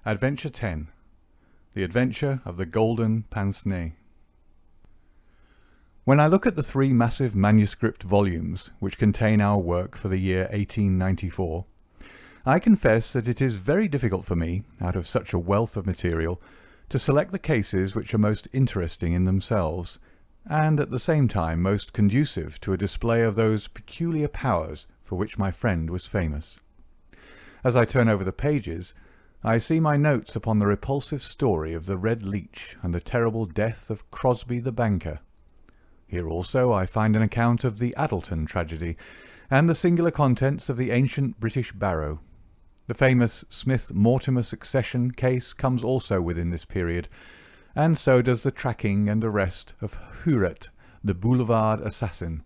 Adventure 10. The Adventure of the Golden Pince-Nez. When I look at the 3 massive manuscript volumes which contain our work for the year 1894, I confess that it is very difficult for me, out of such a wealth of material, to select the cases which are most interesting in themselves, and at the same time most conducive to a display of those peculiar powers for which my friend was famous. As I turn over the pages, I see my notes upon the repulsive story of the Red Leech and the terrible death of Crosby the banker. Here also I find an account of the Addleton tragedy, and the singular contents of the ancient British barrow. The famous Smith-Mortimer succession case comes also within this period, and so does the tracking and arrest of Huret, the boulevard assassin,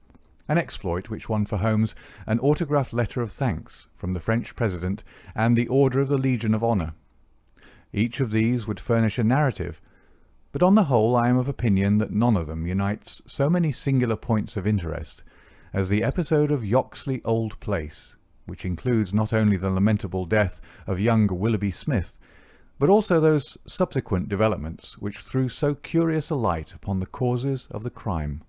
an exploit which won for Holmes an autographed letter of thanks from the French President and the Order of the Legion of Honour. Each of these would furnish a narrative, but on the whole I am of opinion that none of them unites so many singular points of interest as the episode of Yoxley Old Place, which includes not only the lamentable death of young Willoughby Smith, but also those subsequent developments which threw so curious a light upon the causes of the crime.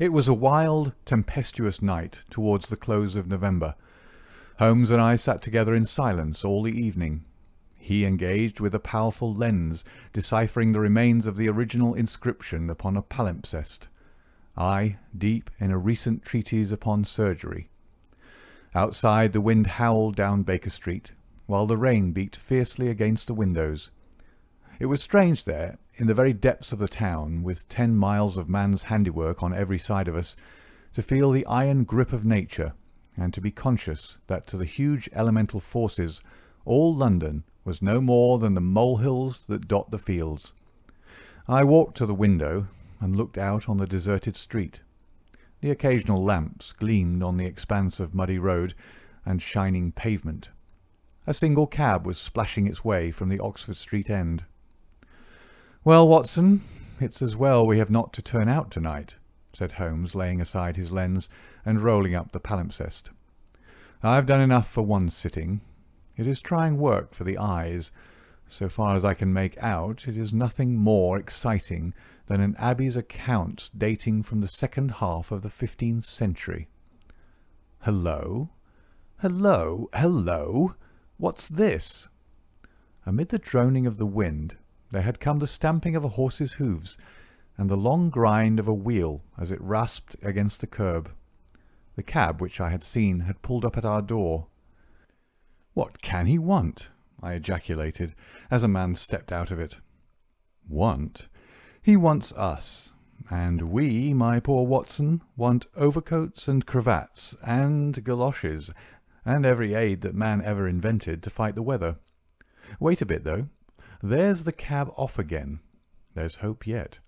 It was a wild, tempestuous night towards the close of November. Holmes and I sat together in silence all the evening. He engaged with a powerful lens, deciphering the remains of the original inscription upon a palimpsest. I, deep in a recent treatise upon surgery. Outside the wind howled down Baker Street, while the rain beat fiercely against the windows. It was strange there, in the very depths of the town, with 10 miles of man's handiwork on every side of us, to feel the iron grip of nature, and to be conscious that to the huge elemental forces all London was no more than the molehills that dot the fields. I walked to the window and looked out on the deserted street. The occasional lamps gleamed on the expanse of muddy road and shining pavement. A single cab was splashing its way from the Oxford Street end. "Well, Watson, it's as well we have not to turn out tonight," said Holmes, laying aside his lens and rolling up the palimpsest. "I've done enough for one sitting. It is trying work for the eyes. So far as I can make out, it is nothing more exciting than an abbey's account dating from the second half of the 15th century. Hello! Hello! Hello! What's this?" Amid the droning of the wind there had come the stamping of a horse's hoofs, and the long grind of a wheel as it rasped against the curb. The cab which I had seen had pulled up at our door. "What can he want?" I ejaculated, as a man stepped out of it. "Want? He wants us, and we, my poor Watson, want overcoats and cravats and galoshes, and every aid that man ever invented to fight the weather. Wait a bit, though. There's the cab off again. There's hope yet.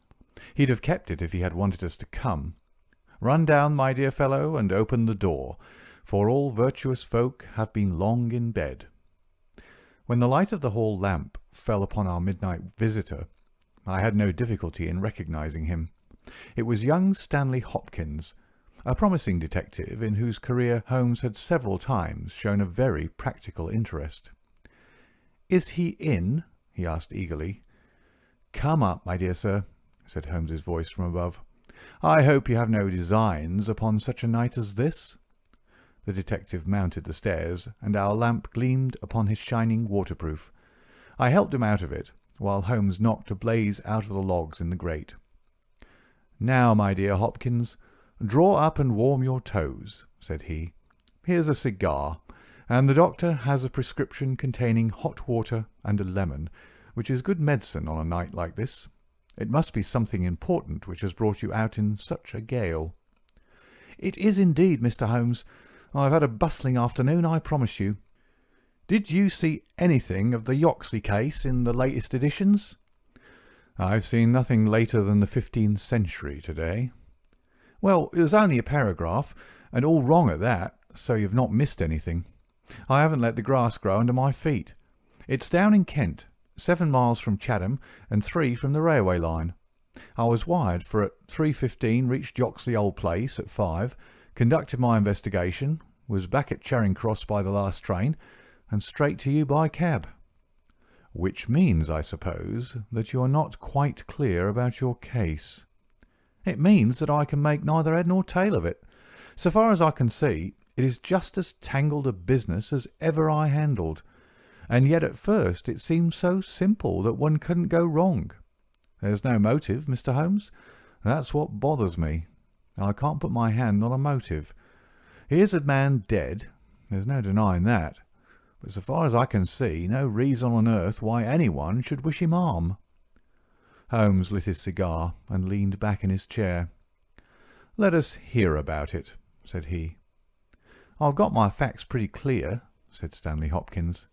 He'd have kept it if he had wanted us to come. Run down, my dear fellow, and open the door, for all virtuous folk have been long in bed." When the light of the hall lamp fell upon our midnight visitor, I had no difficulty in recognizing him. It was young Stanley Hopkins, a promising detective in whose career Holmes had several times shown a very practical interest. "Is he in?" he asked eagerly. "Come up, my dear sir," said Holmes's voice from above. "I hope you have no designs upon such a night as this?" The detective mounted the stairs, and our lamp gleamed upon his shining waterproof. I helped him out of it, while Holmes knocked a blaze out of the logs in the grate. "Now, my dear Hopkins, draw up and warm your toes," said he. "Here's a cigar, and the doctor has a prescription containing hot water and a lemon, which is good medicine on a night like this. It must be something important which has brought you out in such a gale." "It is indeed, Mr. Holmes. I've had a bustling afternoon, I promise you. Did you see anything of the Yoxley case in the latest editions?" "I've seen nothing later than the 15th century to-day." "Well, it was only a paragraph, and all wrong at that, so you've not missed anything. I haven't let the grass grow under my feet. It's down in Kent, 7 miles from Chatham and 3 from the railway line. I was wired for at 3:15, reached Yoxley Old Place at 5, conducted my investigation, was back at Charing Cross by the last train, and straight to you by cab. "Which means, I suppose, that you are not quite clear about your case." "It means that I can make neither head nor tail of it. So far as I can see, it is just as tangled a business as ever I handled. And yet at first it seemed so simple that one couldn't go wrong. There's no motive, Mr. Holmes. That's what bothers me. I can't put my hand on a motive. Here's a man dead. There's no denying that. But so far as I can see, no reason on earth why anyone should wish him harm." Holmes lit his cigar and leaned back in his chair. "Let us hear about it," said he. "I've got my facts pretty clear," said Stanley Hopkins.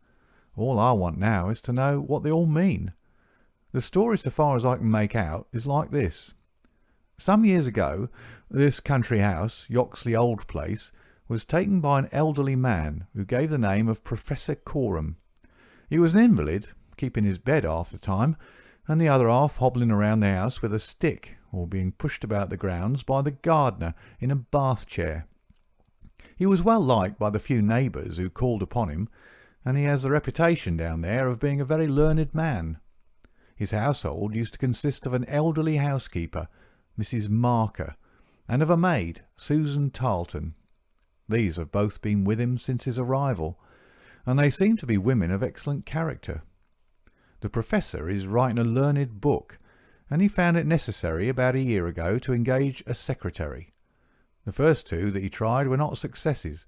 "All I want now is to know what they all mean. The story, so far as I can make out, is like this. Some years ago, this country house, Yoxley Old Place, was taken by an elderly man who gave the name of Professor Coram. He was an invalid, keeping his bed half the time, and the other half hobbling around the house with a stick, or being pushed about the grounds by the gardener in a bath chair. He was well liked by the few neighbours who called upon him, and he has the reputation down there of being a very learned man. His household used to consist of an elderly housekeeper, Mrs. Marker, and of a maid, Susan Tarleton. These have both been with him since his arrival, and they seem to be women of excellent character. The Professor is writing a learned book, and he found it necessary about a year ago to engage a secretary. The first two that he tried were not successes,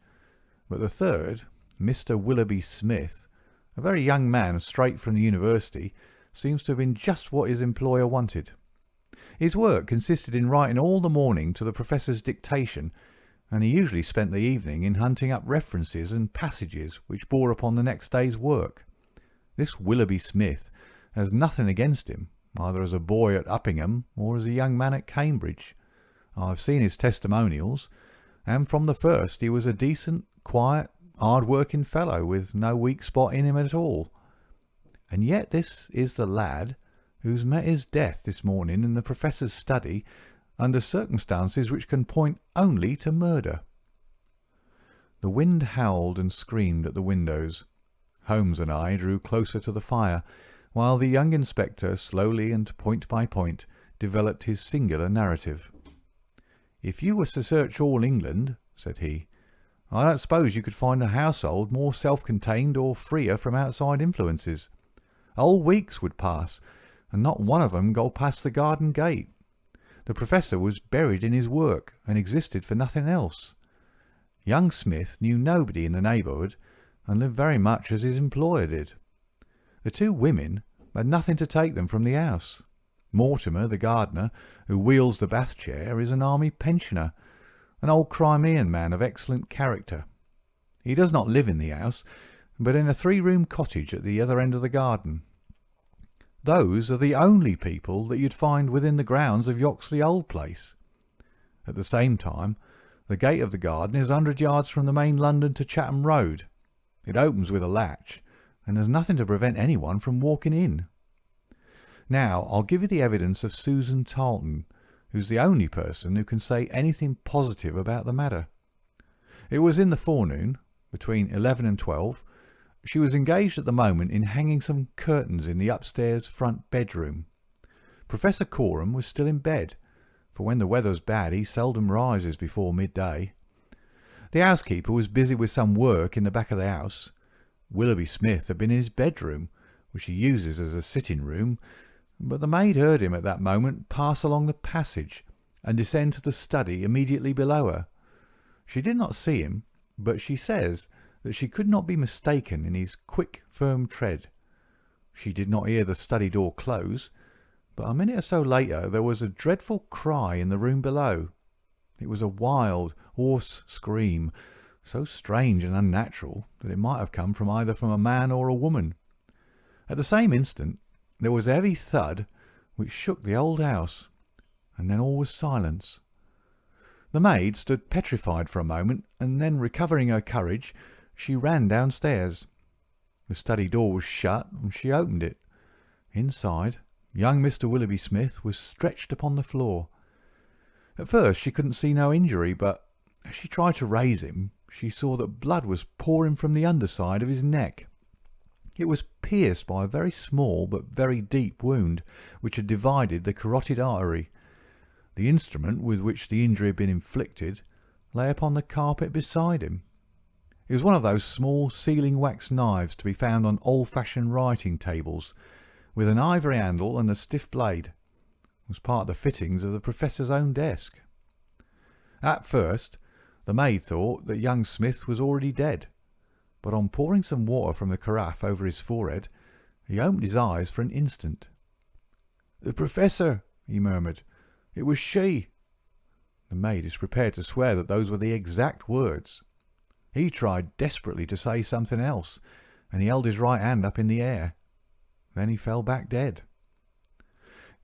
but the third, Mr. Willoughby Smith, a very young man straight from the university, seems to have been just what his employer wanted. His work consisted in writing all the morning to the Professor's dictation, and he usually spent the evening in hunting up references and passages which bore upon the next day's work. This Willoughby Smith has nothing against him, either as a boy at Uppingham or as a young man at Cambridge. I've seen his testimonials, and from the first he was a decent, quiet, hard-working fellow with no weak spot in him at all. And yet this is the lad who's met his death this morning in the Professor's study under circumstances which can point only to murder." The wind howled and screamed at the windows. Holmes and I drew closer to the fire, while the young inspector slowly and point by point developed his singular narrative. "If you were to search all England," said he, "I don't suppose you could find a household more self-contained or freer from outside influences. Whole weeks would pass, and not one of them go past the garden gate. The Professor was buried in his work, and existed for nothing else. Young Smith knew nobody in the neighbourhood, and lived very much as his employer did. The two women had nothing to take them from the house. Mortimer, the gardener, who wheels the bath chair, is an army pensioner, an old Crimean man of excellent character. He does not live in the house, but in a 3-room cottage at the other end of the garden. Those are the only people that you'd find within the grounds of Yoxley Old Place. At the same time, the gate of the garden is 100 yards from the main London to Chatham Road. It opens with a latch, and there's nothing to prevent anyone from walking in. Now, I'll give you the evidence of Susan Tarleton, who's the only person who can say anything positive about the matter. It was in the forenoon, between 11 and 12. She was engaged at the moment in hanging some curtains in the upstairs front bedroom. Professor Coram was still in bed, for when the weather's bad he seldom rises before midday. The housekeeper was busy with some work in the back of the house. Willoughby Smith had been in his bedroom, which he uses as a sitting-room, but the maid heard him at that moment pass along the passage and descend to the study immediately below her. She did not see him, but she says that she could not be mistaken in his quick, firm tread. She did not hear the study door close, but a minute or so later there was a dreadful cry in the room below. It was a wild, hoarse scream, so strange and unnatural that it might have come from either a man or a woman. At the same instant there was a heavy thud which shook the old house, and then all was silence. The maid stood petrified for a moment, and then, recovering her courage, she ran downstairs. The study door was shut, and she opened it. Inside, young Mr. Willoughby Smith was stretched upon the floor. At first she couldn't see no injury, but as she tried to raise him, she saw that blood was pouring from the underside of his neck. It was pierced by a very small but very deep wound, which had divided the carotid artery. The instrument with which the injury had been inflicted lay upon the carpet beside him. It was one of those small sealing-wax knives to be found on old-fashioned writing tables, with an ivory handle and a stiff blade. It was part of the fittings of the Professor's own desk. At first, the maid thought that young Smith was already dead, but on pouring some water from the carafe over his forehead, he opened his eyes for an instant. "The Professor," he murmured. "It was she." The maid is prepared to swear that those were the exact words. He tried desperately to say something else, and he held his right hand up in the air. Then he fell back dead.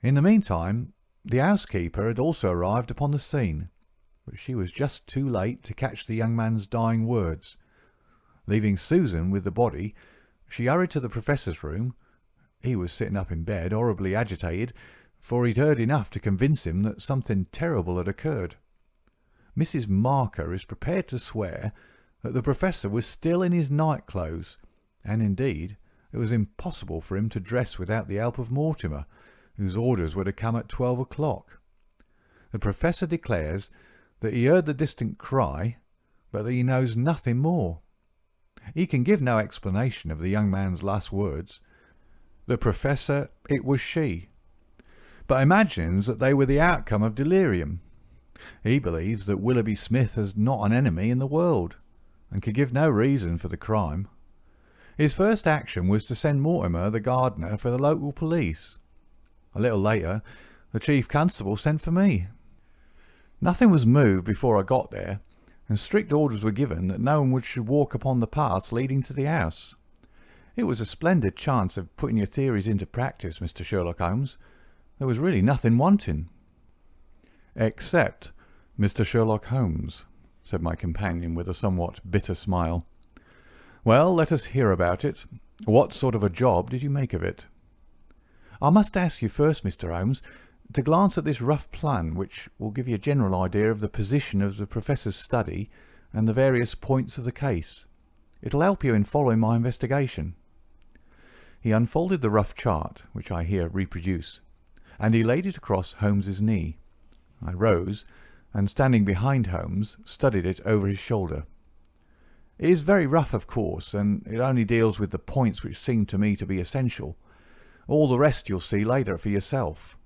In the meantime, the housekeeper had also arrived upon the scene, but she was just too late to catch the young man's dying words. Leaving Susan with the body, she hurried to the Professor's room. He was sitting up in bed, horribly agitated, for he'd heard enough to convince him that something terrible had occurred. Mrs. Marker is prepared to swear that the Professor was still in his night clothes, and indeed it was impossible for him to dress without the help of Mortimer, whose orders were to come at 12 o'clock. The Professor declares that he heard the distant cry, but that he knows nothing more. He can give no explanation of the young man's last words. The Professor, "It was she," but imagines that they were the outcome of delirium. He believes that Willoughby Smith has not an enemy in the world, and can give no reason for the crime. His first action was to send Mortimer, the gardener, for the local police. A little later, the chief constable sent for me. Nothing was moved before I got there, and strict orders were given that no one should walk upon the paths leading to the house. It was a splendid chance of putting your theories into practice, Mr. Sherlock Holmes. There was really nothing wanting. "Except Mr. Sherlock Holmes," said my companion with a somewhat bitter smile. "Well, let us hear about it. What sort of a job did you make of it?" "I must ask you first, Mr. Holmes, to glance at this rough plan, which will give you a general idea of the position of the Professor's study and the various points of the case. It'll help you in following my investigation." He unfolded the rough chart, which I here reproduce, and he laid it across Holmes's knee. I rose, and standing behind Holmes, studied it over his shoulder. It is very rough, of course, and it only deals with the points which seem to me to be essential. All the rest you'll see later for yourself.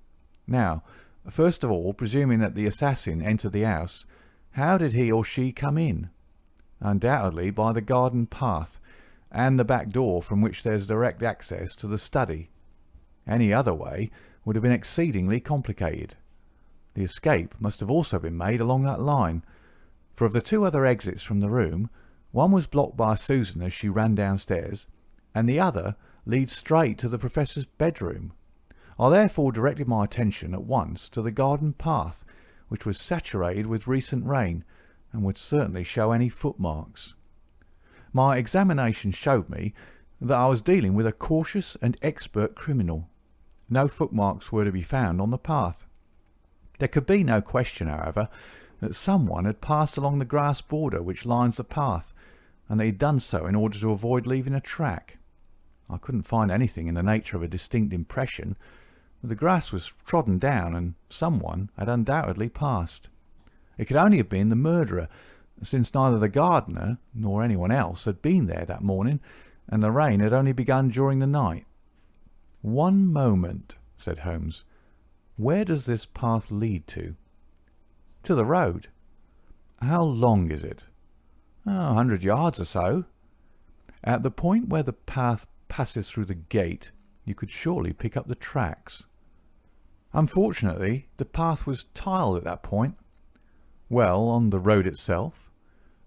Now, first of all, presuming that the assassin entered the house, how did he or she come in? Undoubtedly by the garden path, and the back door from which there's direct access to the study. Any other way would have been exceedingly complicated. The escape must have also been made along that line, for of the two other exits from the room, one was blocked by Susan as she ran downstairs, and the other leads straight to the Professor's bedroom. I therefore directed my attention at once to the garden path, which was saturated with recent rain, and would certainly show any footmarks. My examination showed me that I was dealing with a cautious and expert criminal. No footmarks were to be found on the path. There could be no question, however, that someone had passed along the grass border which lines the path, and that he had done so in order to avoid leaving a track. I couldn't find anything in the nature of a distinct impression, but the grass was trodden down, and someone had undoubtedly passed. It could only have been the murderer, since neither the gardener nor anyone else had been there that morning, and the rain had only begun during the night. "One moment," said Holmes. "Where does this path lead to?" "To the road." "How long is it?" "100 yards or so." "At the point where the path passes through the gate, you could surely pick up the tracks." "Unfortunately, the path was tiled at that point." "Well, on the road itself?"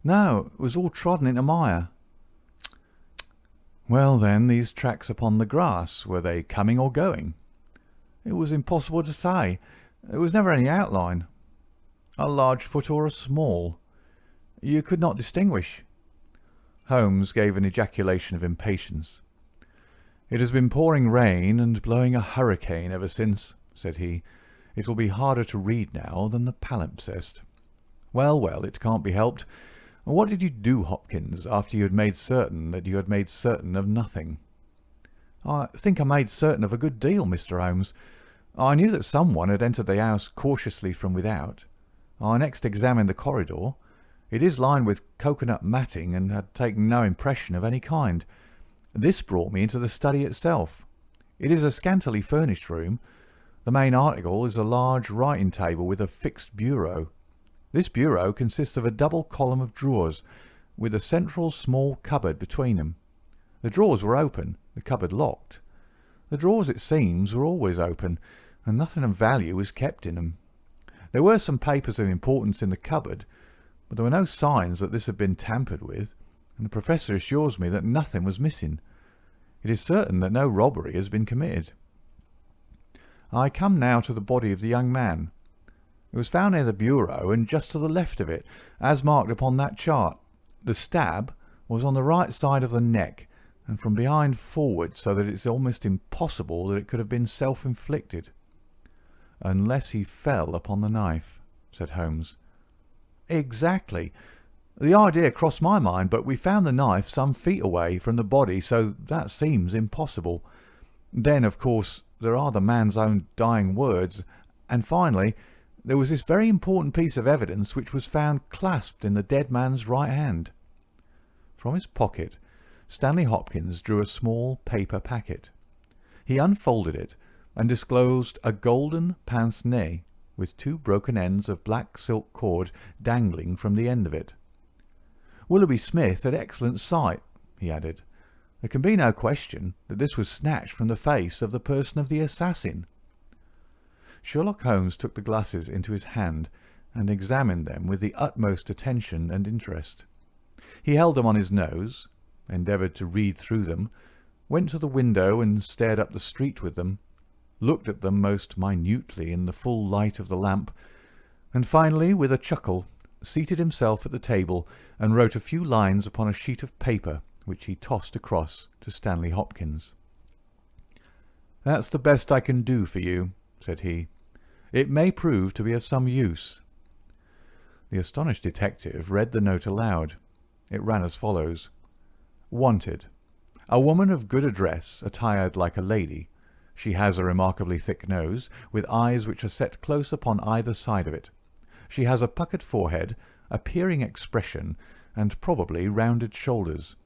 "No, it was all trodden into mire." "Well, then, these tracks upon the grass, were they coming or going?" "It was impossible to say. There was never any outline." "A large foot or a small?" "You could not distinguish." Holmes gave an ejaculation of impatience. "It has been pouring rain and blowing a hurricane ever since," said he. "It will be harder to read now than the palimpsest. Well, well, it can't be helped. What did you do, Hopkins, after you had made certain that you had made certain of nothing?" I think I made certain of a good deal, Mr. Holmes. I knew that someone had entered the house cautiously from without. I next examined the corridor. It is lined with cocoanut matting and had taken no impression of any kind. This brought me into the study itself. It is a scantily furnished room. The main article is a large writing table with a fixed bureau. This bureau consists of a double column of drawers, with a central small cupboard between them. The drawers were open, the cupboard locked. The drawers, it seems, were always open, and nothing of value was kept in them. There were some papers of importance in the cupboard, but there were no signs that this had been tampered with, and the Professor assures me that nothing was missing. It is certain that no robbery has been committed. I come now to the body of the young man. It was found near the bureau and just to the left of it, as marked upon that chart. The stab was on the right side of the neck, and from behind forward, so that it's almost impossible that it could have been self-inflicted. "Unless he fell upon the knife," said Holmes. "Exactly. The idea crossed my mind, but we found the knife some feet away from the body, so that seems impossible. Then, of course, there are the man's own dying words, and finally, there was this very important piece of evidence which was found clasped in the dead man's right hand." From his pocket, Stanley Hopkins drew a small paper packet. He unfolded it and disclosed a golden pince-nez with two broken ends of black silk cord dangling from the end of it. "Willoughby Smith had excellent sight," he added. "There can be no question that this was snatched from the face of the person of the assassin." Sherlock Holmes took the glasses into his hand and examined them with the utmost attention and interest. He held them on his nose, endeavoured to read through them, went to the window and stared up the street with them, looked at them most minutely in the full light of the lamp, and finally, with a chuckle, seated himself at the table and wrote a few lines upon a sheet of paper which he tossed across to Stanley Hopkins. "That's the best I can do for you," said he. "It may prove to be of some use." The astonished detective read the note aloud. It ran as follows: "Wanted. A woman of good address, attired like a lady. She has a remarkably thick nose, with eyes which are set close upon either side of it. She has a puckered forehead, a peering expression, and probably rounded shoulders.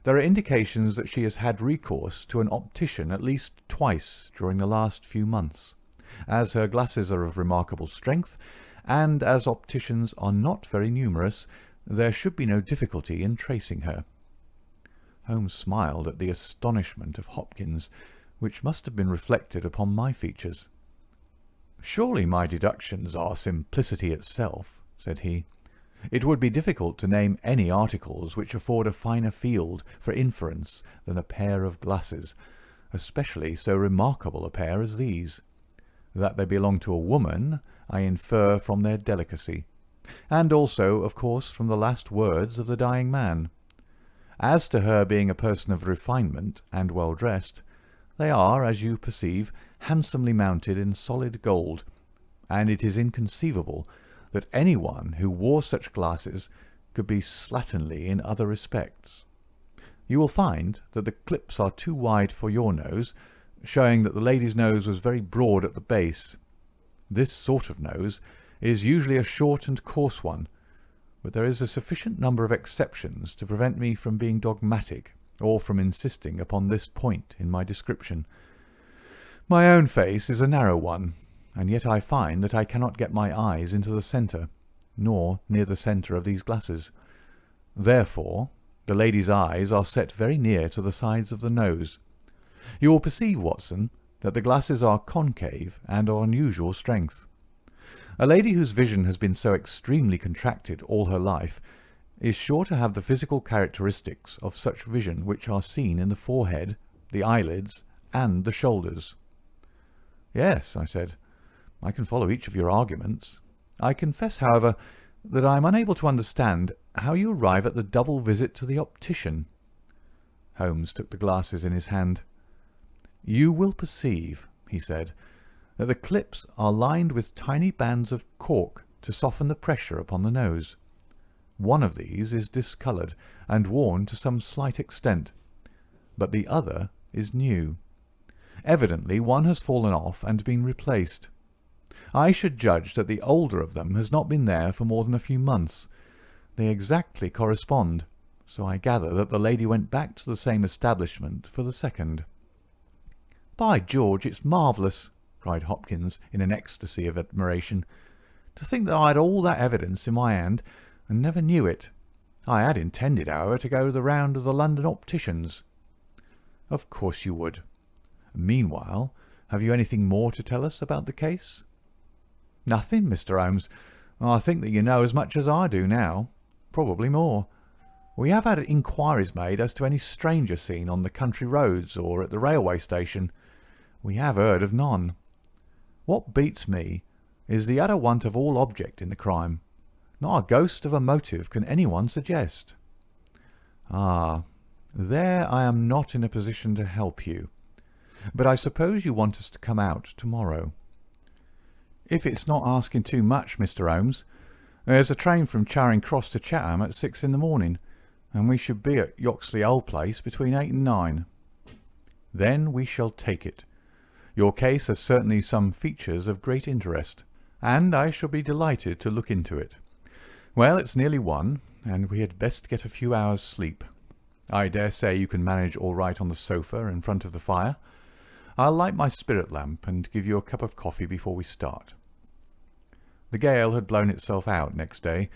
There are indications that she has had recourse to an optician at least twice during the last few months. As her glasses are of remarkable strength, and as opticians are not very numerous, there should be no difficulty in tracing her." Holmes smiled at the astonishment of Hopkins, which must have been reflected upon my features. "Surely my deductions are simplicity itself," said he. "It would be difficult to name any articles which afford a finer field for inference than a pair of glasses, especially so remarkable a pair as these. That they belong to a woman I infer from their delicacy, and also, of course, from the last words of the dying man. As to her being a person of refinement and well dressed, they are, as you perceive, handsomely mounted in solid gold, and it is inconceivable that anyone who wore such glasses could be slatternly in other respects. You will find that the clips are too wide for your nose, showing that the lady's nose was very broad at the base. This sort of nose is usually a short and coarse one, but there is a sufficient number of exceptions to prevent me from being dogmatic or from insisting upon this point in my description. My own face is a narrow one, and yet I find that I cannot get my eyes into the centre, nor near the centre of these glasses. Therefore, the lady's eyes are set very near to the sides of the nose. You will perceive, Watson, that the glasses are concave and of unusual strength. A lady whose vision has been so extremely contracted all her life is sure to have the physical characteristics of such vision which are seen in the forehead, the eyelids, and the shoulders. "Yes," I said, "I can follow each of your arguments. I confess, however, that I am unable to understand how you arrive at the double visit to the optician." Holmes took the glasses in his hand. "You will perceive," he said, "that the clips are lined with tiny bands of cork to soften the pressure upon the nose. One of these is discoloured and worn to some slight extent, but the other is new. Evidently one has fallen off and been replaced. I should judge that the older of them has not been there for more than a few months. They exactly correspond, so I gather that the lady went back to the same establishment for the second." "By George, it's marvellous!" cried Hopkins in an ecstasy of admiration. "To think that I had all that evidence in my hand and never knew it. I had intended, however, to go the round of the London opticians." "Of course you would. Meanwhile, have you anything more to tell us about the case?" "Nothing, Mr. Holmes. I think that you know as much as I do now, probably more. We have had inquiries made as to any stranger seen on the country roads or at the railway station. We have heard of none. What beats me is the utter want of all object in the crime. Not a ghost of a motive can anyone suggest." "Ah, there I am not in a position to help you. But I suppose you want us to come out tomorrow." "If it's not asking too much, Mr. Holmes. There's a train from Charing Cross to Chatham at 6 in the morning, and we should be at Yoxley Old Place between 8 and 9. "Then we shall take it. Your case has certainly some features of great interest, and I shall be delighted to look into it. Well, it's nearly 1, and we had best get a few hours' sleep. I dare say you can manage all right on the sofa in front of the fire. I'll light my spirit lamp and give you a cup of coffee before we start." The gale had blown itself out next day,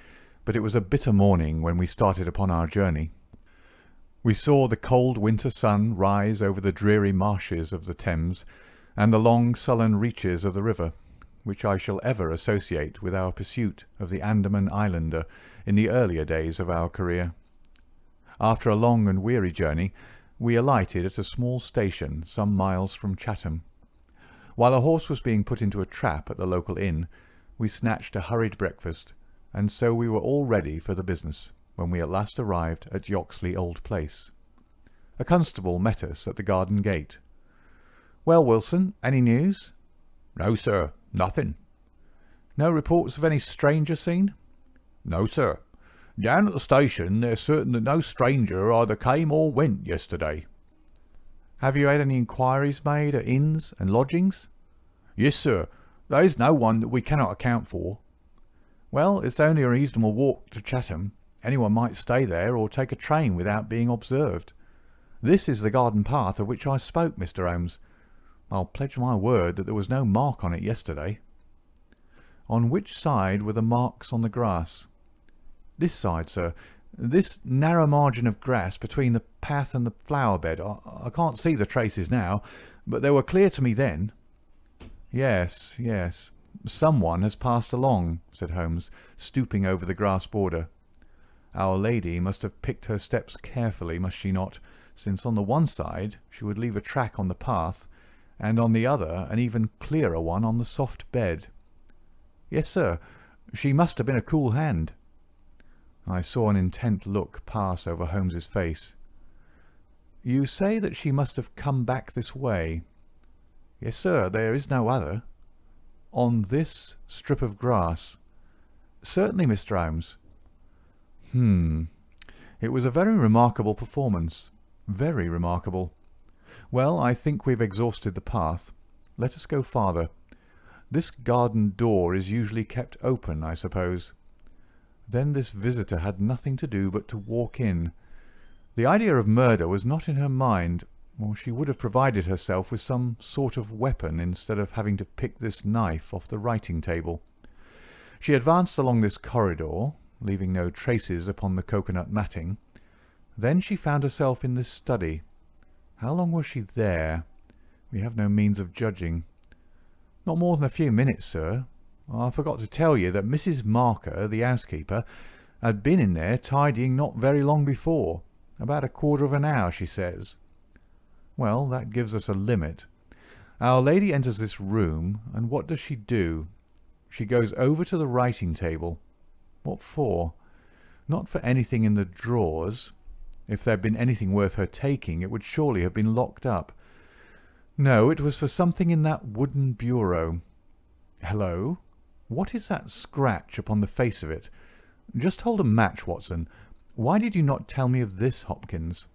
but it was a bitter morning when we started upon our journey. We saw the cold winter sun rise over the dreary marshes of the Thames and the long sullen reaches of the river, which I shall ever associate with our pursuit of the Andaman Islander in the earlier days of our career. After a long and weary journey, we alighted at a small station some miles from Chatham. While a horse was being put into a trap at the local inn, we snatched a hurried breakfast, and so we were all ready for the business when we at last arrived at Yoxley Old Place. A constable met us at the garden gate. "Well, Wilson, any news?" "No, sir, nothing." "No reports of any stranger seen?" "No, sir. Down at the station they're certain that no stranger either came or went yesterday." "Have you had any inquiries made at inns and lodgings?" "Yes, sir. There is no one that we cannot account for." "Well, it's only a reasonable walk to Chatham. Anyone might stay there or take a train without being observed. This is the garden path of which I spoke, Mr. Holmes. I'll pledge my word that there was no mark on it yesterday." "On which side were the marks on the grass?" "This side, sir. This narrow margin of grass between the path and the flower bed. I can't see the traces now, but they were clear to me then." "Yes, yes. Someone has passed along," said Holmes, stooping over the grass border. "Our lady must have picked her steps carefully, must she not, since on the one side she would leave a track on the path, and on the other an even clearer one on the soft bed." "Yes, sir. She must have been a cool hand." I saw an intent look pass over Holmes's face. "You say that she must have come back this way?" "Yes, sir. There is no other." "On this strip of grass?" "Certainly, Mr. Holmes." It was a very remarkable performance. Very remarkable. Well, I think we've exhausted the path. Let us go farther. This garden door is usually kept open, I suppose. Then this visitor had nothing to do but to walk in. The idea of murder was not in her mind, or she would have provided herself with some sort of weapon instead of having to pick this knife off the writing-table. She advanced along this corridor, leaving no traces upon the cocoanut matting. Then she found herself in this study. How long was she there? We have no means of judging. "Not more than a few minutes, sir. I forgot to tell you that Mrs. Marker, the housekeeper, had been in there tidying not very long before. About a quarter of an hour, she says." "Well, that gives us a limit. Our lady enters this room, and what does she do? She goes over to the writing-table. What for? Not for anything in the drawers. If there had been anything worth her taking, it would surely have been locked up. No, it was for something in that wooden bureau. Hello! What is that scratch upon the face of it? Just hold a match, Watson. Why did you not tell me of this, Hopkins?"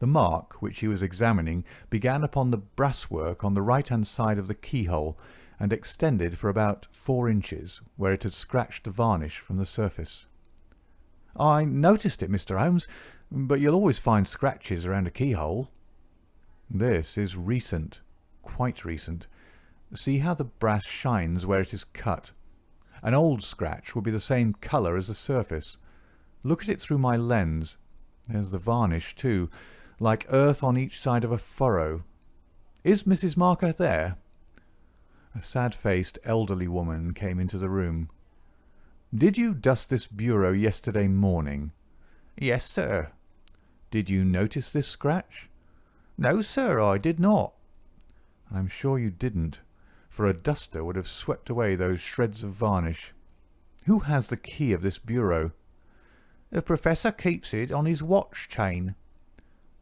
The mark which he was examining began upon the brasswork on the right-hand side of the keyhole, and extended for about 4 inches, where it had scratched the varnish from the surface. "I noticed it, Mr. Holmes, but you'll always find scratches around a keyhole." "This is recent, quite recent. See how the brass shines where it is cut. An old scratch will be the same colour as the surface. Look at it through my lens. There's the varnish, too, like earth on each side of a furrow. Is Mrs. Marker there?" A sad-faced elderly woman came into the room. "Did you dust this bureau yesterday morning?" "Yes, sir." "Did you notice this scratch?" "No, sir, I did not." "I'm sure you didn't, for a duster would have swept away those shreds of varnish. Who has the key of this bureau?" "The Professor keeps it on his watch chain."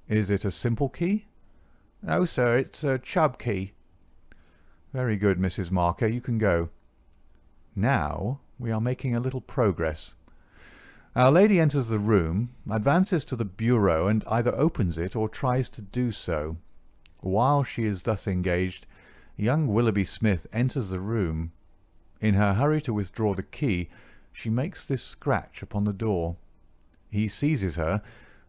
"Is it a simple key?" "No, sir, it's a Chubb key." "Very good, Mrs. Marker, you can go. Now we are making a little progress. Our lady enters the room, advances to the bureau, and either opens it or tries to do so. While she is thus engaged, young Willoughby Smith enters the room. In her hurry to withdraw the key, she makes this scratch upon the door. He seizes her,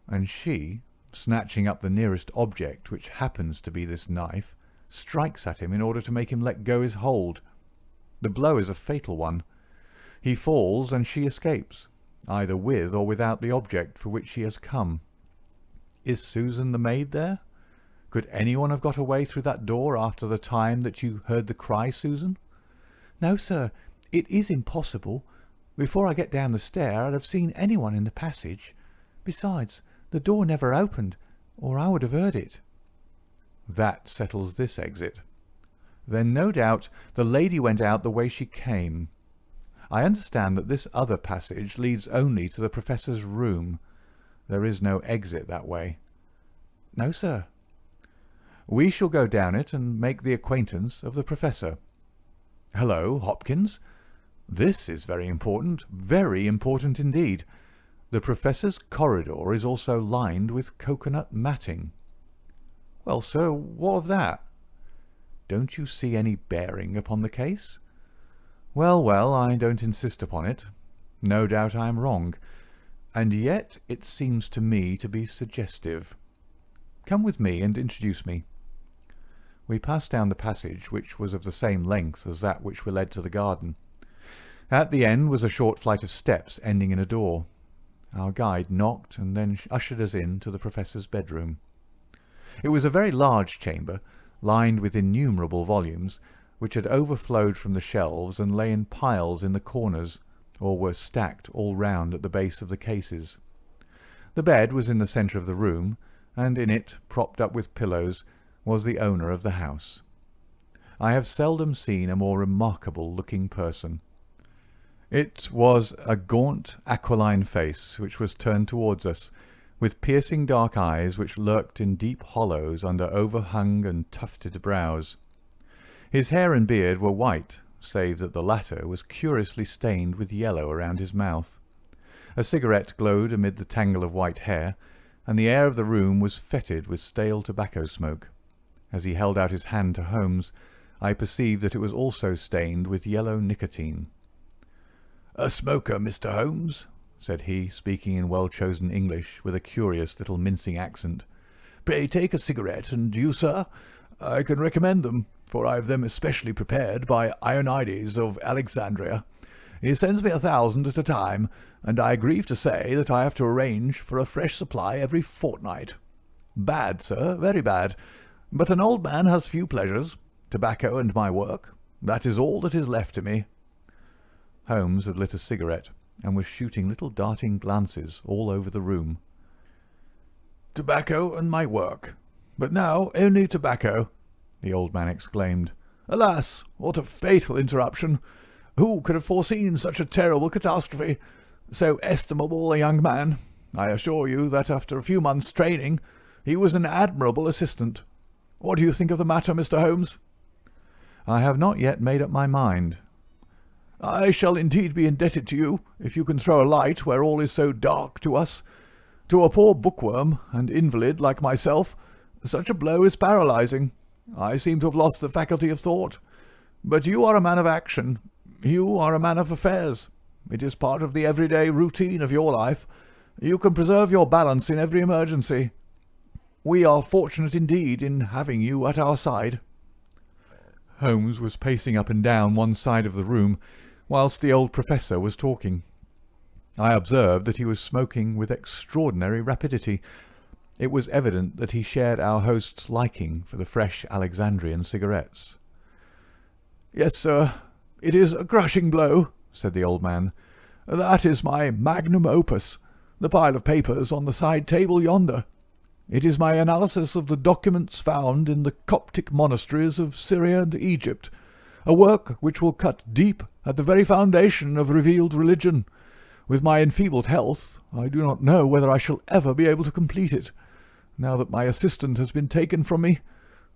and she, snatching up the nearest object, which happens to be this knife, strikes at him in order to make him let go his hold. The blow is a fatal one. He falls, and she escapes, either with or without the object for which she has come. Is Susan the maid there? Could anyone have got away through that door after the time that you heard the cry, Susan?" "No, sir, it is impossible. Before I get down the stair I'd have seen anyone in the passage. Besides, the door never opened, or I would have heard it." "That settles this exit. Then no doubt the lady went out the way she came. I understand that this other passage leads only to the Professor's room. There is no exit that way." "No, sir." "We shall go down it and make the acquaintance of the Professor. Hello, Hopkins. This is very important indeed. The Professor's corridor is also lined with coconut matting." "Well, sir, what of that?" "Don't you see any bearing upon the case? Well, well, I don't insist upon it. No doubt I am wrong, and yet it seems to me to be suggestive. Come with me and introduce me." We passed down the passage, which was of the same length as that which led to the garden. At the end was a short flight of steps ending in a door. Our guide knocked and then ushered us in to the Professor's bedroom. It was a very large chamber, lined with innumerable volumes, which had overflowed from the shelves and lay in piles in the corners, or were stacked all round at the base of the cases. The bed was in the centre of the room, and in it, propped up with pillows, was the owner of the house. I have seldom seen a more remarkable-looking person. It was a gaunt, aquiline face which was turned towards us, with piercing dark eyes which lurked in deep hollows under overhung and tufted brows. His hair and beard were white, save that the latter was curiously stained with yellow around his mouth. A cigarette glowed amid the tangle of white hair, and the air of the room was fetid with stale tobacco smoke. As he held out his hand to Holmes, I perceived that it was also stained with yellow nicotine. "A smoker, Mr. Holmes?" said he, speaking in well-chosen English, with a curious little mincing accent. "Pray take a cigarette, and you, sir? I can recommend them, for I have them especially prepared by Ionides of Alexandria. He sends me 1,000 at a time, and I grieve to say that I have to arrange for a fresh supply every fortnight. Bad, sir, very bad. But an old man has few pleasures. Tobacco and my work. That is all that is left to me." Holmes had lit a cigarette, and was shooting little darting glances all over the room. "Tobacco and my work. But now only tobacco," the old man exclaimed. "Alas, what a fatal interruption! Who could have foreseen such a terrible catastrophe? So estimable a young man. I assure you that after a few months' training he was an admirable assistant. What do you think of the matter, Mr. Holmes?" "I have not yet made up my mind." "I shall indeed be indebted to you if you can throw a light where all is so dark to us. To a poor bookworm and invalid like myself, such a blow is paralyzing. I seem to have lost the faculty of thought. But you are a man of action. You are a man of affairs. It is part of the everyday routine of your life. You can preserve your balance in every emergency. We are fortunate indeed in having you at our side." Holmes was pacing up and down one side of the room whilst the old professor was talking. I observed that he was smoking with extraordinary rapidity. It was evident that he shared our host's liking for the fresh Alexandrian cigarettes. "Yes, sir, it is a crushing blow," said the old man. "That is my magnum opus, the pile of papers on the side table yonder. It is my analysis of the documents found in the Coptic monasteries of Syria and Egypt, a work which will cut deep at the very foundation of revealed religion. With my enfeebled health, I do not know whether I shall ever be able to complete it, now that my assistant has been taken from me.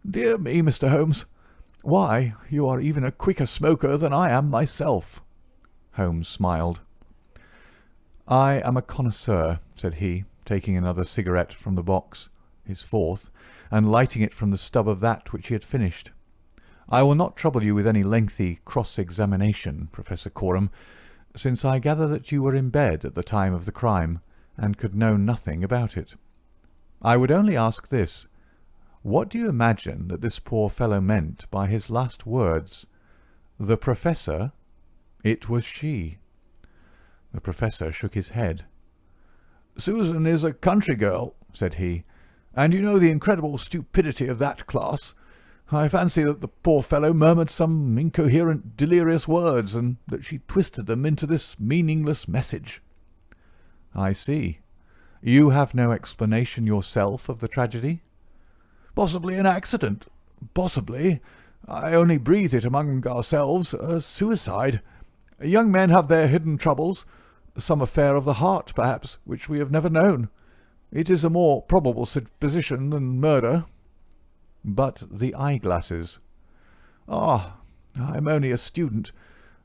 Dear me, Mr. Holmes! Why, you are even a quicker smoker than I am myself." Holmes smiled. "I am a connoisseur," said he, taking another cigarette from the box, his fourth, and lighting it from the stub of that which he had finished. "I will not trouble you with any lengthy cross-examination, Professor Coram, since I gather that you were in bed at the time of the crime, and could know nothing about it. I would only ask this. What do you imagine that this poor fellow meant by his last words? The Professor? It was she." The Professor shook his head. "Susan is a country girl," said he, "and you know the incredible stupidity of that class. I fancy that the poor fellow murmured some incoherent, delirious words, and that she twisted them into this meaningless message." "I see. You have no explanation yourself of the tragedy?" "Possibly an accident. Possibly, I only breathe it among ourselves, a suicide. Young men have their hidden troubles, some affair of the heart, perhaps, which we have never known. It is a more probable supposition than murder." "But the eyeglasses?" "Ah, I am only a student,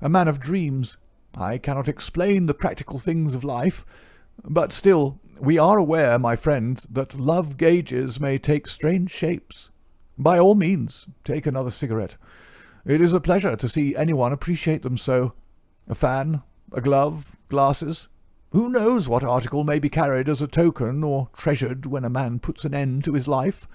a man of dreams. I cannot explain the practical things of life. But still, we are aware, my friend, that love gauges may take strange shapes. By all means, take another cigarette. It is a pleasure to see anyone appreciate them so. A fan, a glove, glasses. Who knows what article may be carried as a token or treasured when a man puts an end to his life?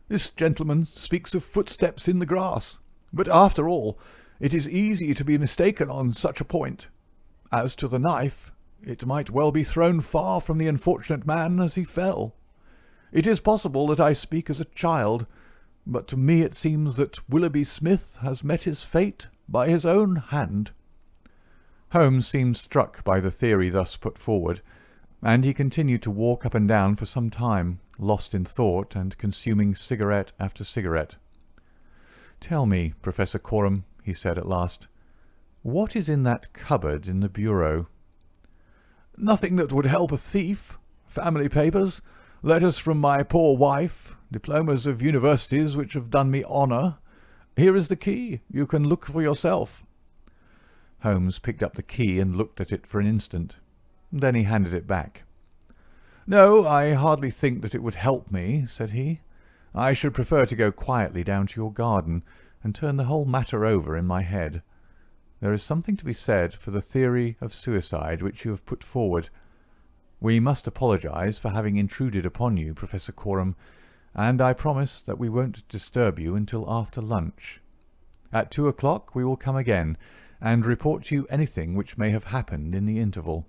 This gentleman speaks of footsteps in the grass, but after all, it is easy to be mistaken on such a point. As to the knife, it might well be thrown far from the unfortunate man as he fell. It is possible that I speak as a child, but to me it seems that Willoughby Smith has met his fate by his own hand." Holmes seemed struck by the theory thus put forward, and he continued to walk up and down for some time, lost in thought and consuming cigarette after cigarette. "Tell me, Professor Coram," he said at last, "what is in that cupboard in the bureau?" "Nothing that would help a thief. Family papers, letters from my poor wife, diplomas of universities which have done me honour. Here is the key. You can look for yourself." Holmes picked up the key and looked at it for an instant. Then he handed it back. "No, I hardly think that it would help me," said he. "I should prefer to go quietly down to your garden and turn the whole matter over in my head. There is something to be said for the theory of suicide which you have put forward. We must apologize for having intruded upon you, Professor Coram, and I promise that we won't disturb you until after lunch. At 2 o'clock we will come again and report to you anything which may have happened in the interval."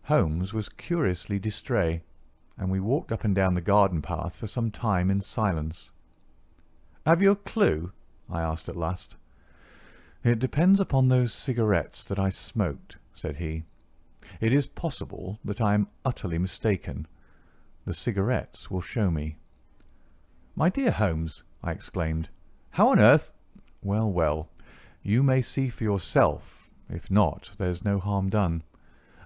Holmes was curiously distrait, and we walked up and down the garden path for some time in silence. "Have you a clue?" I asked at last. "It depends upon those cigarettes that I smoked," said he. "It is possible that I am utterly mistaken. The cigarettes will show me." "My dear Holmes," I exclaimed, "how on earth—" "Well, well, you may see for yourself. If not, there's no harm done.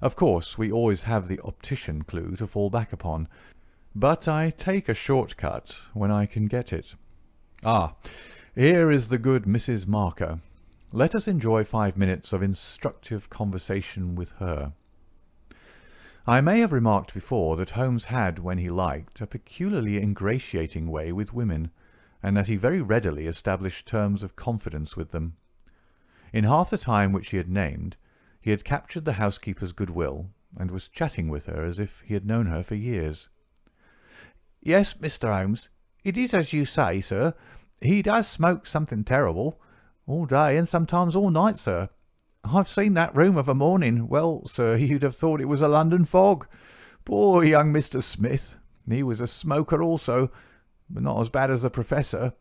Of course, we always have the optician clue to fall back upon, but I take a short cut when I can get it. Ah, here is the good Mrs. Marker. Let us enjoy 5 minutes of instructive conversation with her." I may have remarked before that Holmes had, when he liked, a peculiarly ingratiating way with women, and that he very readily established terms of confidence with them. In half the time which he had named, he had captured the housekeeper's goodwill, and was chatting with her as if he had known her for years. "Yes, Mr. Holmes, it is as you say, sir. He does smoke something terrible, all day and sometimes all night, sir. I've seen that room of a morning. Well, sir, you'd have thought it was a London fog. Poor young Mr. Smith. He was a smoker also, but not as bad as the Professor.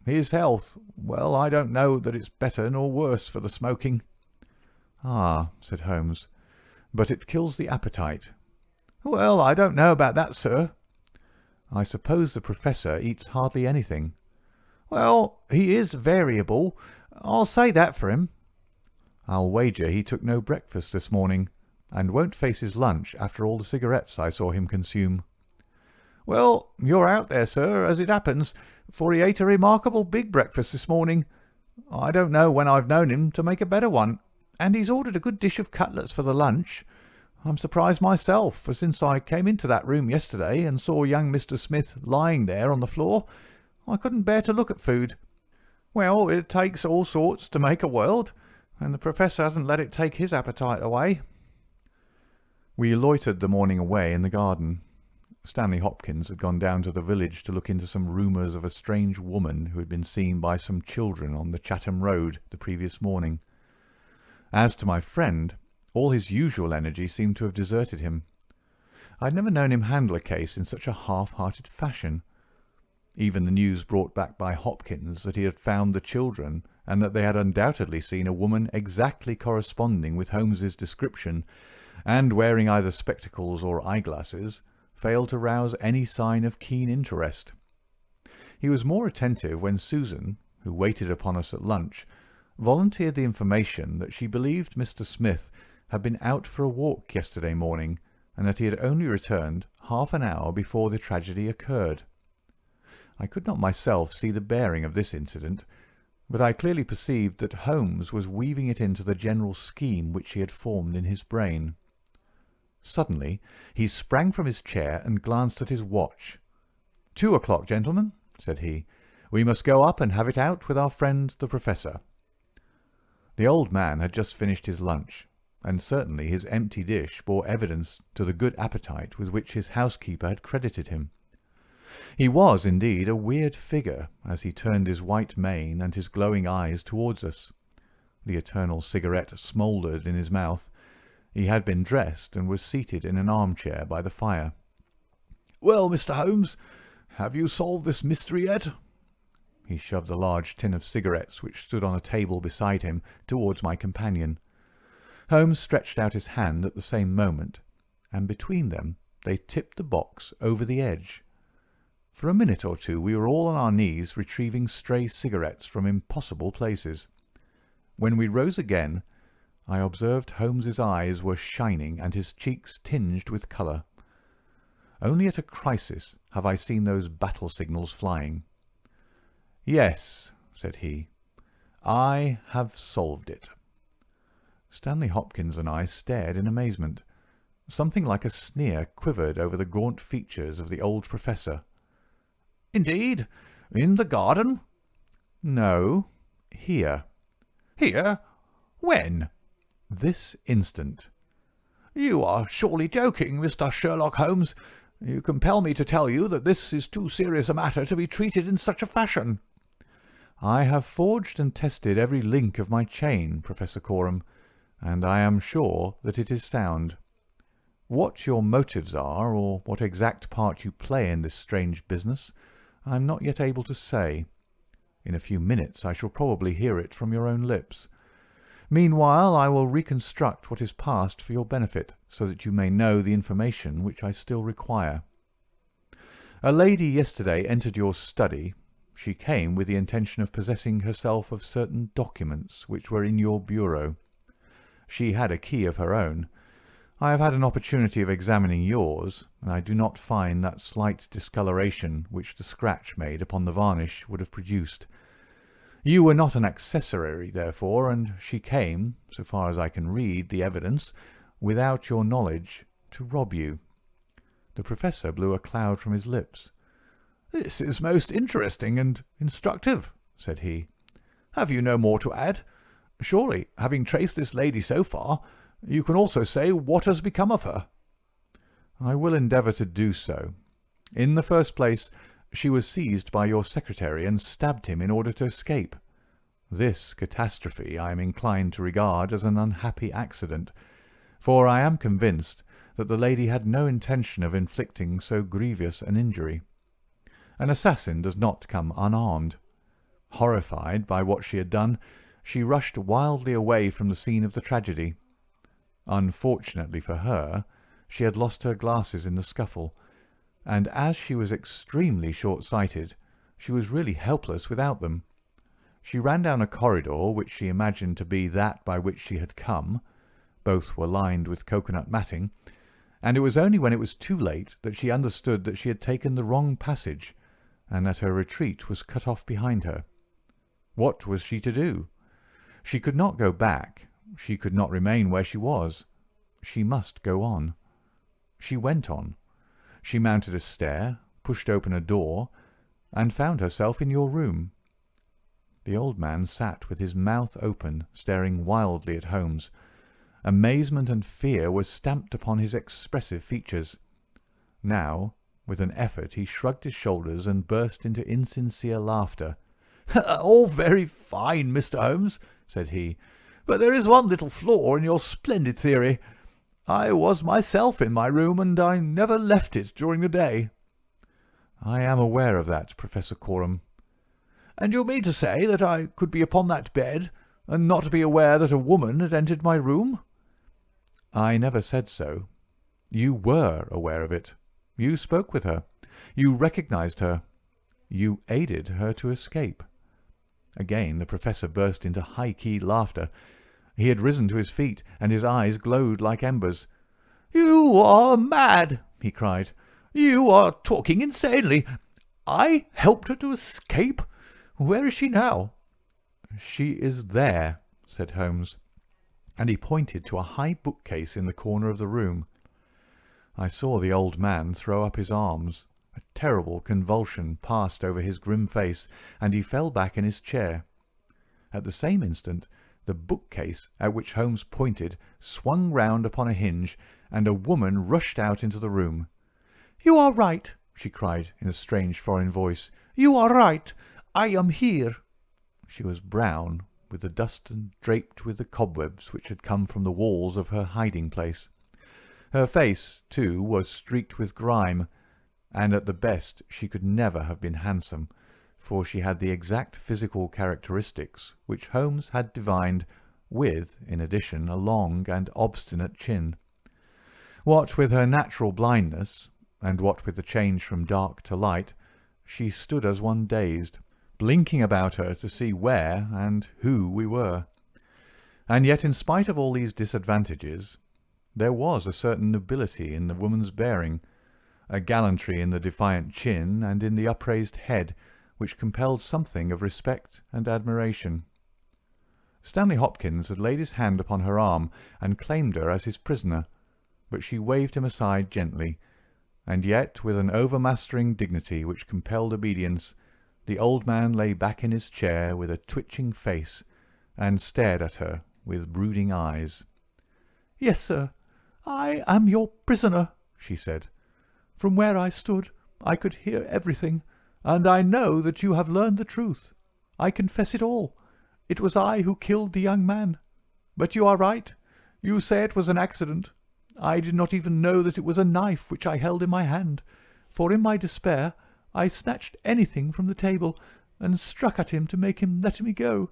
His health, well, I don't know that it's better nor worse for the smoking." "Ah," said Holmes, "but it kills the appetite." "Well, I don't know about that, sir." "I suppose the Professor eats hardly anything." "Well, he is variable. I'll say that for him." "I'll wager he took no breakfast this morning, and won't face his lunch after all the cigarettes I saw him consume." "Well, you're out there, sir, as it happens, for he ate a remarkable big breakfast this morning. I don't know when I've known him to make a better one, and he's ordered a good dish of cutlets for the lunch. I'm surprised myself, for since I came into that room yesterday and saw young Mr. Smith lying there on the floor, I couldn't bear to look at food. Well, it takes all sorts to make a world, and the Professor hasn't let it take his appetite away." We loitered the morning away in the garden. Stanley Hopkins had gone down to the village to look into some rumours of a strange woman who had been seen by some children on the Chatham Road the previous morning. As to my friend, all his usual energy seemed to have deserted him. I had never known him handle a case in such a half-hearted fashion. Even the news brought back by Hopkins that he had found the children, and that they had undoubtedly seen a woman exactly corresponding with Holmes's description, and wearing either spectacles or eyeglasses, failed to rouse any sign of keen interest. He was more attentive when Susan, who waited upon us at lunch, volunteered the information that she believed Mr. Smith had been out for a walk yesterday morning, and that he had only returned half an hour before the tragedy occurred. I could not myself see the bearing of this incident, but I clearly perceived that Holmes was weaving it into the general scheme which he had formed in his brain. Suddenly he sprang from his chair and glanced at his watch. 2 o'clock, gentlemen," said he. "We must go up and have it out with our friend the Professor." The old man had just finished his lunch, and certainly his empty dish bore evidence to the good appetite with which his housekeeper had credited him. He was, indeed, a weird figure as he turned his white mane and his glowing eyes towards us. The eternal cigarette smouldered in his mouth. He had been dressed and was seated in an armchair by the fire. "Well, Mr. Holmes, have you solved this mystery yet?" He shoved a large tin of cigarettes which stood on a table beside him towards my companion. Holmes stretched out his hand at the same moment, and between them they tipped the box over the edge. For a minute or two we were all on our knees retrieving stray cigarettes from impossible places. When we rose again, I observed Holmes's eyes were shining and his cheeks tinged with colour. Only at a crisis have I seen those battle signals flying. "Yes," said he, "I have solved it." Stanley Hopkins and I stared in amazement. Something like a sneer quivered over the gaunt features of the old Professor. "Indeed? In the garden?" "No, here." "Here? When?" "This instant." "You are surely joking, Mr. Sherlock Holmes. You compel me to tell you that this is too serious a matter to be treated in such a fashion." "I have forged and tested every link of my chain, Professor Coram, and I am sure that it is sound. What your motives are, or what exact part you play in this strange business, I am not yet able to say. In a few minutes I shall probably hear it from your own lips. Meanwhile I will reconstruct what is past for your benefit, so that you may know the information which I still require. A lady yesterday entered your study. She came with the intention of possessing herself of certain documents which were in your bureau. She had a key of her own. I have had an opportunity of examining yours, and I do not find that slight discoloration which the scratch made upon the varnish would have produced. You were not an accessory, therefore, and she came, so far as I can read the evidence, without your knowledge, to rob you." The Professor blew a cloud from his lips. "This is most interesting and instructive," said he. "Have you no more to add? Surely, having traced this lady so far, you can also say what has become of her." "I will endeavour to do so. In the first place, she was seized by your secretary and stabbed him in order to escape. This catastrophe I am inclined to regard as an unhappy accident, for I am convinced that the lady had no intention of inflicting so grievous an injury. An assassin does not come unarmed. Horrified by what she had done, she rushed wildly away from the scene of the tragedy. Unfortunately for her, she had lost her glasses in the scuffle, and as she was extremely short-sighted, she was really helpless without them. She ran down a corridor which she imagined to be that by which she had come. Both were lined with cocoanut matting, and it was only when it was too late that she understood that she had taken the wrong passage, and that her retreat was cut off behind her. What was she to do? She could not go back. She could not remain where she was. She must go on. She went on. She mounted a stair, pushed open a door, and found herself in your room. The old man sat with his mouth open, staring wildly at Holmes. Amazement and fear were stamped upon his expressive features. Now, with an effort, he shrugged his shoulders and burst into insincere laughter. "All very fine, Mr. Holmes," said he, "but there is one little flaw in your splendid theory. I was myself in my room, and I never left it during the day." "I am aware of that, Professor Coram." "And you mean to say that I could be upon that bed, and not be aware that a woman had entered my room?" "I never said so. You were aware of it. You spoke with her. You recognized her. You aided her to escape." Again the Professor burst into high-keyed laughter. He had risen to his feet, and his eyes glowed like embers. "You are mad!" he cried. "You are talking insanely. I helped her to escape? Where is she now?" "She is there," said Holmes, and he pointed to a high bookcase in the corner of the room. I saw the old man throw up his arms. A terrible convulsion passed over his grim face, and he fell back in his chair. At the same instant the bookcase at which Holmes pointed swung round upon a hinge, and a woman rushed out into the room. "You are right," she cried in a strange foreign voice. "You are right. I am here." She was brown, with the dust and draped with the cobwebs which had come from the walls of her hiding-place. Her face, too, was streaked with grime, and at the best she could never have been handsome, for she had the exact physical characteristics which Holmes had divined, with, in addition, a long and obstinate chin. What with her natural blindness, and what with the change from dark to light, she stood as one dazed, blinking about her to see where and who we were. And yet, in spite of all these disadvantages, there was a certain nobility in the woman's bearing, a gallantry in the defiant chin and in the upraised head, which compelled something of respect and admiration. Stanley Hopkins had laid his hand upon her arm and claimed her as his prisoner, but she waved him aside gently, and yet with an overmastering dignity which compelled obedience. The old man lay back in his chair with a twitching face, and stared at her with brooding eyes. "Yes, sir, I am your prisoner," she said. "From where I stood I could hear everything, and I know that you have learned the truth. I confess it all. It was I who killed the young man. But you are right. You say it was an accident. I did not even know that it was a knife which I held in my hand, for in my despair I snatched anything from the table and struck at him to make him let me go.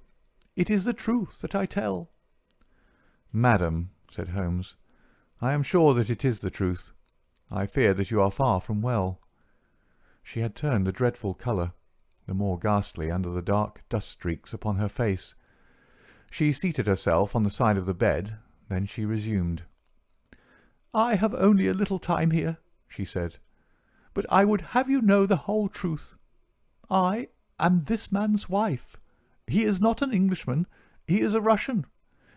It is the truth that I tell." "Madam," said Holmes, "I am sure that it is the truth. I fear that you are far from well." She had turned a dreadful colour, the more ghastly under the dark dust-streaks upon her face. She seated herself on the side of the bed, then she resumed. "I have only a little time here," she said, "but I would have you know the whole truth. I am this man's wife. He is not an Englishman. He is a Russian.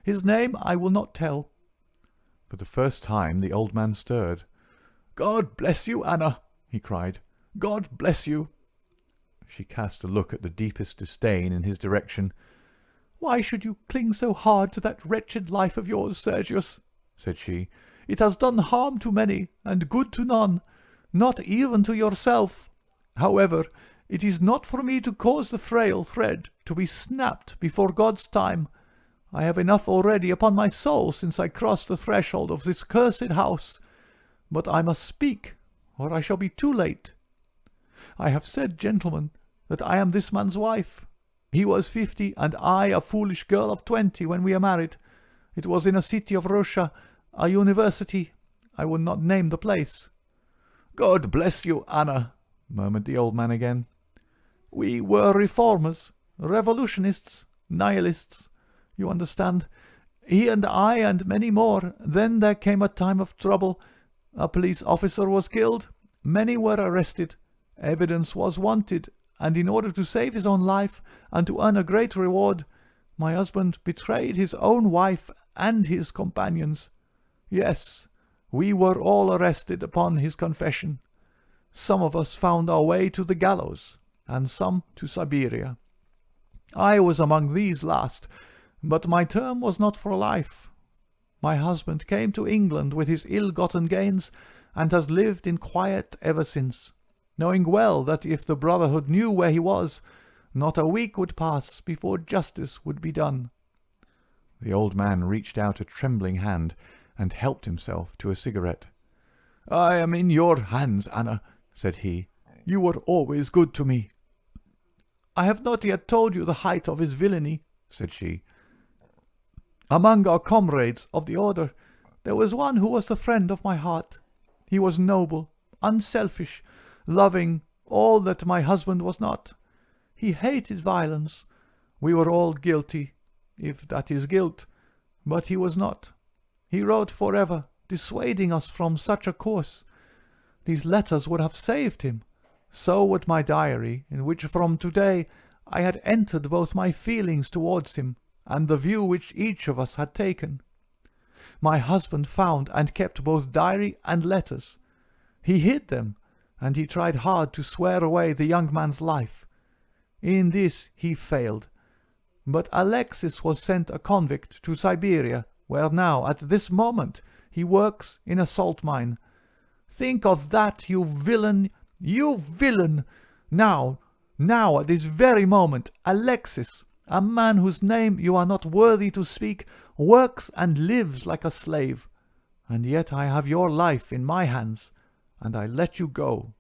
His name I will not tell. For the first time the old man stirred. "God bless you, Anna!" he cried. "God bless you!" She cast a look at the deepest disdain in his direction. "Why should you cling so hard to that wretched life of yours, Sergius?" said she. "It has done harm to many, and good to none, not even to yourself. However, it is not for me to cause the frail thread to be snapped before God's time. I have enough already upon my soul since I crossed the threshold of this cursed house. But I must speak, or I shall be too late. I have said, gentlemen, that I am this man's wife. He was 50, and I a foolish girl of 20 when we are married. It was in a city of Russia, a university. I will not name the place." "God bless you, Anna," murmured the old man again. "We were reformers, revolutionists, nihilists. You understand. He and I and many more. Then there came a time of trouble. A police officer was killed. Many were arrested. Evidence was wanted, and in order to save his own life and to earn a great reward, my husband betrayed his own wife and his companions. Yes, we were all arrested upon his confession. Some of us found our way to the gallows, and some to Siberia. I was among these last, but my term was not for life. My husband came to England with his ill-gotten gains, and has lived in quiet ever since, knowing well that if the Brotherhood knew where he was, not a week would pass before justice would be done." The old man reached out a trembling hand and helped himself to a cigarette. "I am in your hands, Anna," said he. "You were always good to me." "I have not yet told you the height of his villainy," said she. "Among our comrades of the order, there was one who was the friend of my heart. He was noble, unselfish, loving, all that my husband was not. He hated violence. We were all guilty, if that is guilt, but he was not. He wrote forever, dissuading us from such a course. These letters would have saved him. So would my diary, in which from today I had entered both my feelings towards him and the view which each of us had taken. My husband found and kept both diary and letters. He hid them, and he tried hard to swear away the young man's life. In this he failed. But Alexis was sent a convict to Siberia, where now, at this moment, he works in a salt mine. Think of that, you villain, you villain! Now, at this very moment, Alexis, a man whose name you are not worthy to speak, works and lives like a slave. And yet I have your life in my hands, and I let you go."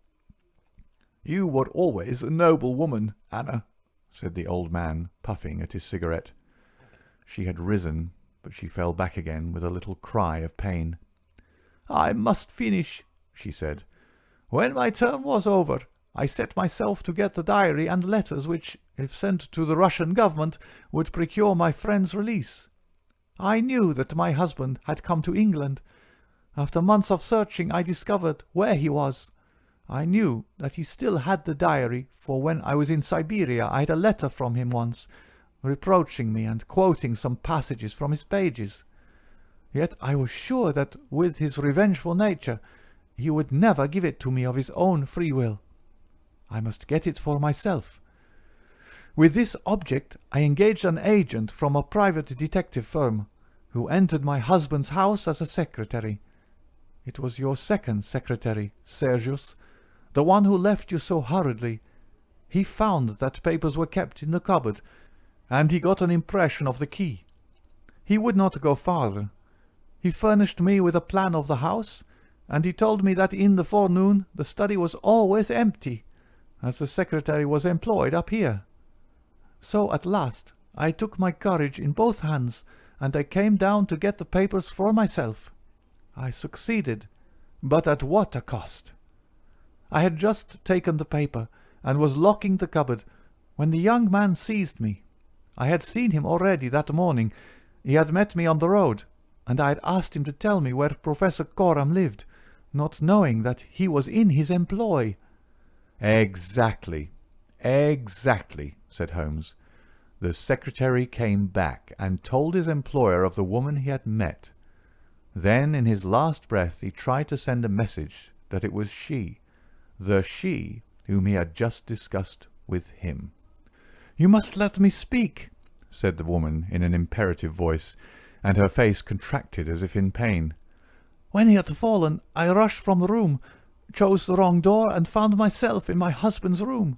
"You were always a noble woman, Anna," said the old man, puffing at his cigarette. She had risen, but she fell back again with a little cry of pain. "I must finish," she said. "When my term was over, I set myself to get the diary and letters which, if sent to the Russian government, would procure my friend's release. I knew that my husband had come to England. After months of searching, I discovered where he was. I knew that he still had the diary, for when I was in Siberia I had a letter from him once, reproaching me and quoting some passages from his pages. Yet I was sure that, with his revengeful nature, he would never give it to me of his own free will. I must get it for myself. With this object I engaged an agent from a private detective firm, who entered my husband's house as a secretary. It was your second secretary, Sergius, the one who left you so hurriedly. He found that papers were kept in the cupboard, and he got an impression of the key. He would not go farther. He furnished me with a plan of the house, and he told me that in the forenoon the study was always empty, as the secretary was employed up here. So at last I took my courage in both hands, and I came down to get the papers for myself. I succeeded, but at what a cost! I had just taken the paper, and was locking the cupboard, when the young man seized me. I had seen him already that morning. He had met me on the road, and I had asked him to tell me where Professor Coram lived, not knowing that he was in his employ. Exactly, said Holmes. The secretary came back and told his employer of the woman he had met. Then in his last breath he tried to send a message that it was she, the she whom he had just discussed with him. "You must let me speak," said the woman in an imperative voice, and her face contracted as if in pain. "When he had fallen, I rushed from the room, chose the wrong door, and found myself in my husband's room.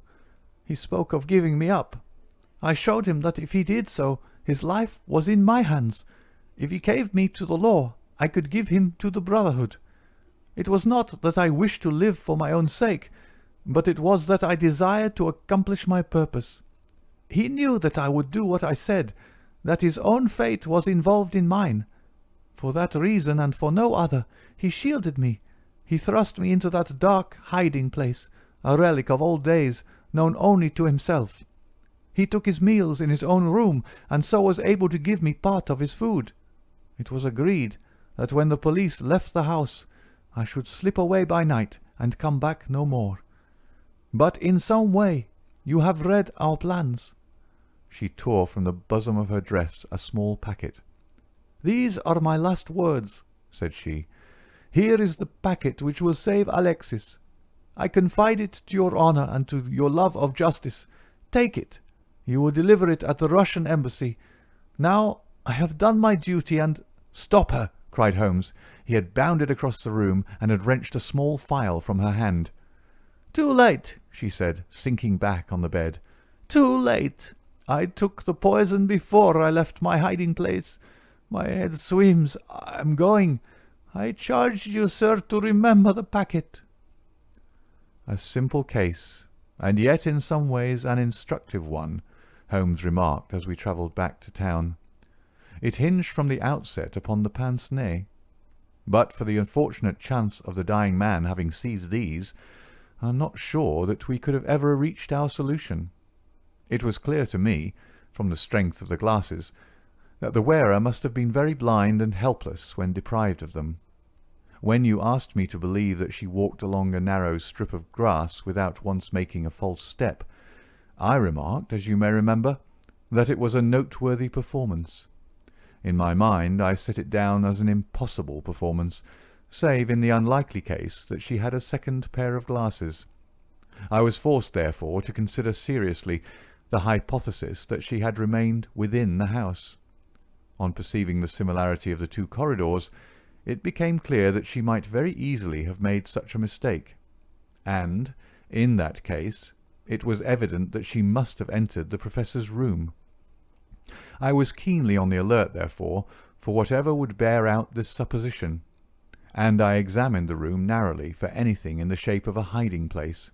He spoke of giving me up. I showed him that if he did so, his life was in my hands. If he gave me to the law, I could give him to the brotherhood. It was not that I wished to live for my own sake, but it was that I desired to accomplish my purpose. He knew that I would do what I said, that his own fate was involved in mine. For that reason, and for no other, he shielded me. He thrust me into that dark hiding place, a relic of old days, known only to himself. He took his meals in his own room, and so was able to give me part of his food. It was agreed that when the police left the house, I should slip away by night and come back no more. But in some way you have read our plans." She tore from the bosom of her dress a small packet. "These are my last words," said she. "Here is the packet which will save Alexis. I confide it to your honor and to your love of justice. Take it. You will deliver it at the Russian embassy. Now I have done my duty and—" "Stop her!" cried Holmes. He had bounded across the room and had wrenched a small phial from her hand. "Too late," she said, sinking back on the bed. "Too late. I took the poison before I left my hiding place. My head swims. I am going. I charge you, sir, to remember the packet." A simple case, and yet in some ways an instructive one, Holmes remarked as we travelled back to town. It hinged from the outset upon the Pince-Nez. But for the unfortunate chance of the dying man having seized these, I am not sure that we could have ever reached our solution. It was clear to me, from the strength of the glasses, that the wearer must have been very blind and helpless when deprived of them. When you asked me to believe that she walked along a narrow strip of grass without once making a false step, I remarked, as you may remember, that it was a noteworthy performance. In my mind I set it down as an impossible performance, save in the unlikely case that she had a second pair of glasses. I was forced, therefore, to consider seriously the hypothesis that she had remained within the house. On perceiving the similarity of the two corridors, it became clear that she might very easily have made such a mistake, and, in that case, it was evident that she must have entered the Professor's room. I was keenly on the alert, therefore, for whatever would bear out this supposition, and I examined the room narrowly for anything in the shape of a hiding-place.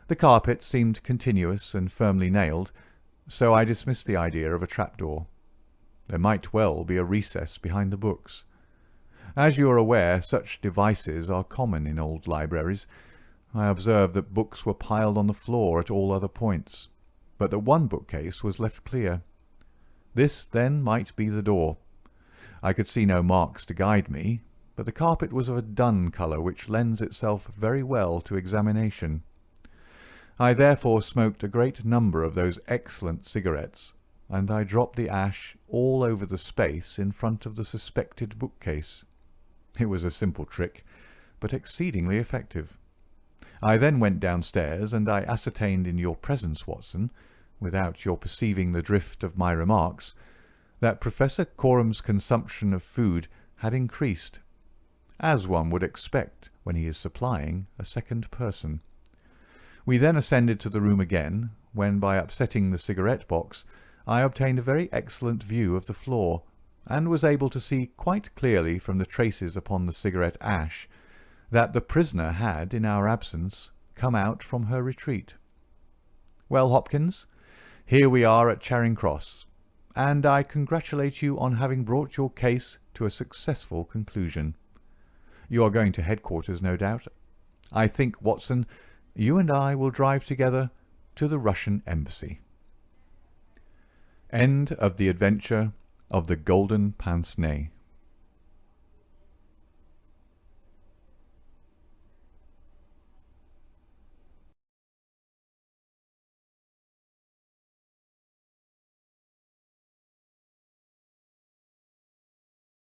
The carpet seemed continuous and firmly nailed, so I dismissed the idea of a trapdoor. There might well be a recess behind the books. As you are aware, such devices are common in old libraries. I observed that books were piled on the floor at all other points, but that one bookcase was left clear. This, then, might be the door. I could see no marks to guide me, but the carpet was of a dun colour which lends itself very well to examination. I therefore smoked a great number of those excellent cigarettes, and I dropped the ash all over the space in front of the suspected bookcase. It was a simple trick, but exceedingly effective. I then went downstairs, and I ascertained in your presence, Watson, without your perceiving the drift of my remarks, that Professor Corum's consumption of food had increased, as one would expect when he is supplying a second person. We then ascended to the room again, when by upsetting the cigarette-box I obtained a very excellent view of the floor, and was able to see quite clearly from the traces upon the cigarette ash that the prisoner had, in our absence, come out from her retreat. Well, Hopkins, here we are at Charing Cross, and I congratulate you on having brought your case to a successful conclusion. You are going to headquarters, no doubt. I think, Watson, you and I will drive together to the Russian embassy. End of the adventure of the Golden Pince-Nez.